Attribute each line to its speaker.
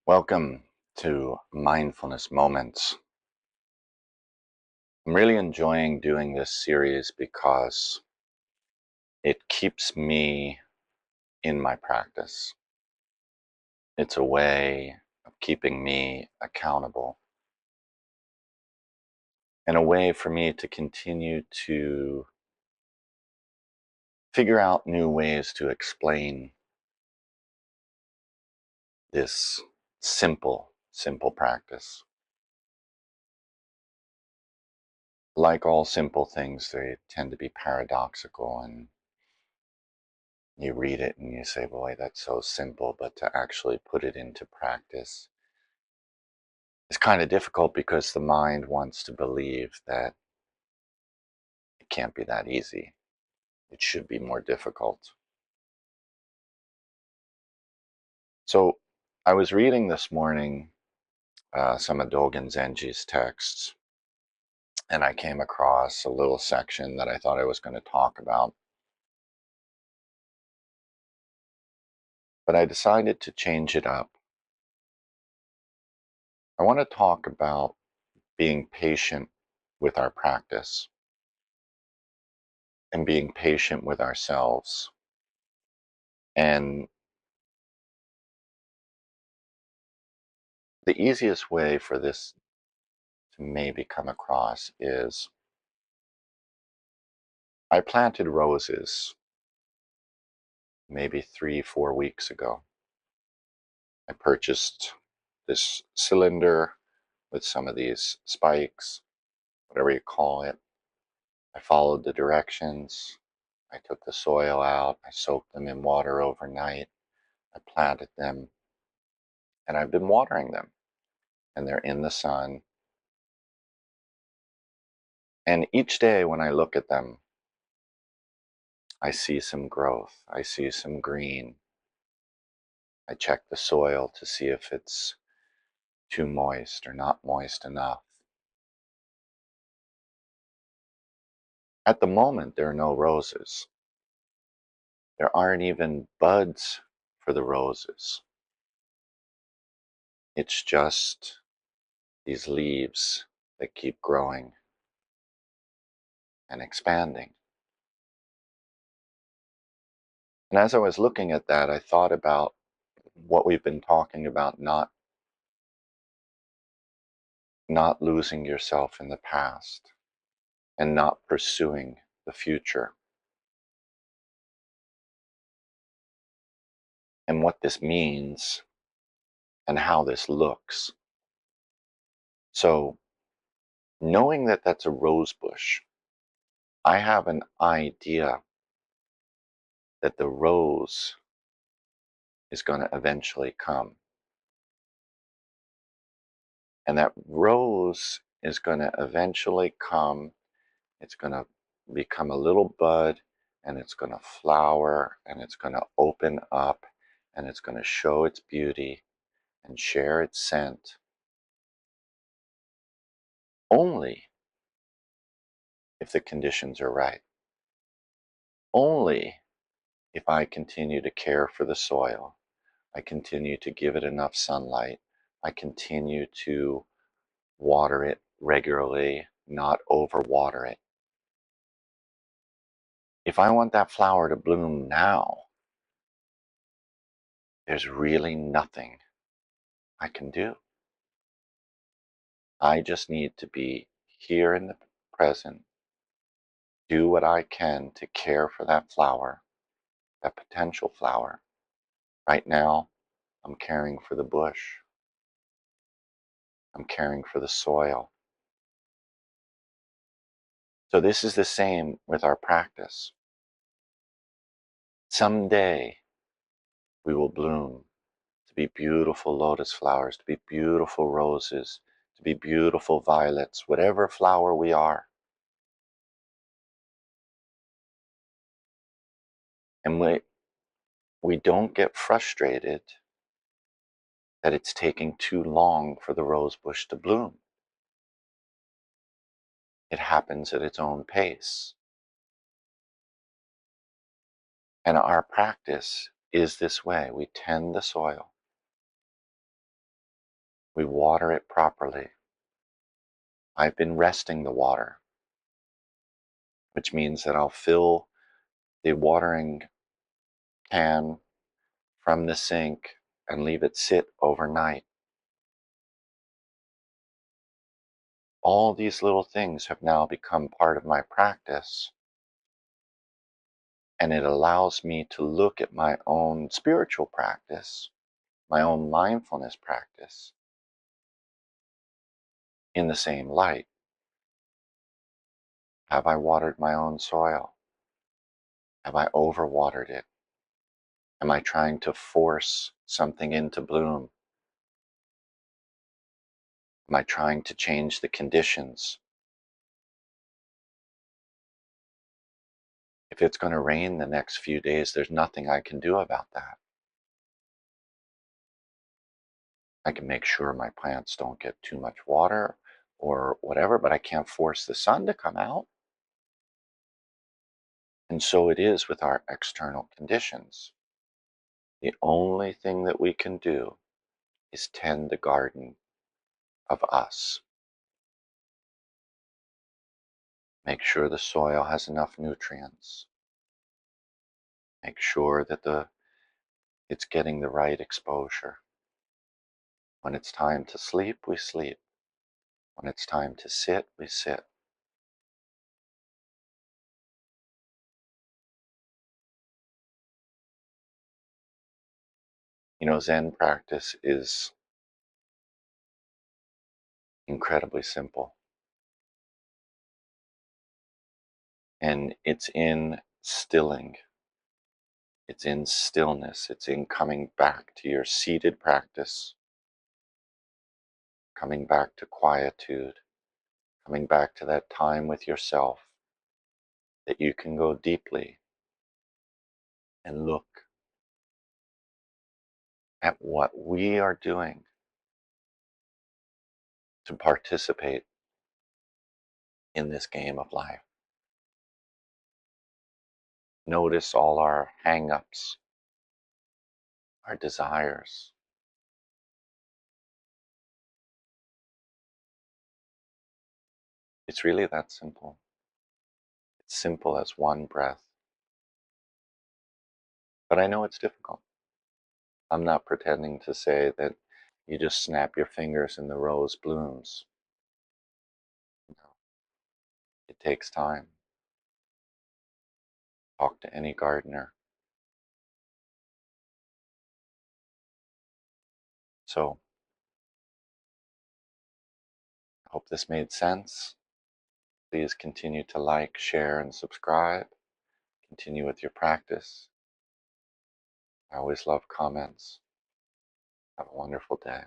Speaker 1: Welcome to Mindfulness Moments. I'm really enjoying doing this series because it keeps me in my practice. It's a way of keeping me accountable and a way for me to continue to figure out new ways to explain this simple practice. Like all simple things, they tend to be paradoxical, and you read it and you say, boy, that's so simple, but to actually put it into practice is kind of difficult because the mind wants to believe that it can't be that easy. It should be more difficult. So I was reading this morning some of Dogen Zenji's texts, and I came across a little section that I thought I was going to talk about. But I decided to change it up. I want to talk about being patient with our practice and being patient with ourselves. And the easiest way for this to maybe come across is I planted roses maybe 3, 4 weeks ago. I purchased this cylinder with some of these spikes, whatever you call it. I followed the directions. I took the soil out. I soaked them in water overnight. I planted them, and I've been watering them, and they're in the sun. And each day when I look at them, I see some growth. I see some green. I check the soil to see if it's too moist or not moist enough. At the moment, there are no roses. There aren't even buds for the roses. It's just these leaves that keep growing and expanding. And as I was looking at that, I thought about what we've been talking about, not losing yourself in the past and not pursuing the future, and what this means and how this looks. So, knowing that that's a rose bush, I have an idea that the rose is going to eventually come. And that rose is going to eventually come. It's going to become a little bud, and it's going to flower, and it's going to open up, and it's going to show its beauty and share its scent only if the conditions are right. Only if I continue to care for the soil, I continue to give it enough sunlight, I continue to water it regularly, not overwater it. If I want that flower to bloom now, there's really nothing I can do. I just need to be here in the present, do what I can to care for that flower, that potential flower. Right now, I'm caring for the bush. I'm caring for the soil. So this is the same with our practice. Someday we will bloom to be beautiful lotus flowers, to be beautiful roses, to be beautiful violets, whatever flower we are. And we don't get frustrated that it's taking too long for the rose bush to bloom. It happens at its own pace. And our practice is this way. We tend the soil. We water it properly. I've been resting the water, which means that I'll fill the watering can from the sink and leave it sit overnight. All these little things have now become part of my practice, and it allows me to look at my own spiritual practice, my own mindfulness practice, in the same light. Have I watered my own soil? Have I overwatered it? Am I trying to force something into bloom? Am I trying to change the conditions? If it's going to rain the next few days, there's nothing I can do about that. I can make sure my plants don't get too much water or whatever, but I can't force the sun to come out. And so it is with our external conditions. The only thing that we can do is tend the garden of us. Make sure the soil has enough nutrients. Make sure that it's getting the right exposure. When it's time to sleep, we sleep. When it's time to sit, we sit. You know, Zen practice is incredibly simple. And it's in stilling. It's in stillness. It's in coming back to your seated practice, coming back to quietude, coming back to that time with yourself that you can go deeply and look at what we are doing to participate in this game of life. Notice all our hang-ups, our desires. It's really that simple. It's simple as one breath. But I know it's difficult. I'm not pretending to say that you just snap your fingers and the rose blooms. No, it takes time. Talk to any gardener. So, I hope this made sense. Please continue to like, share, and subscribe. Continue with your practice. I always love comments. Have a wonderful day.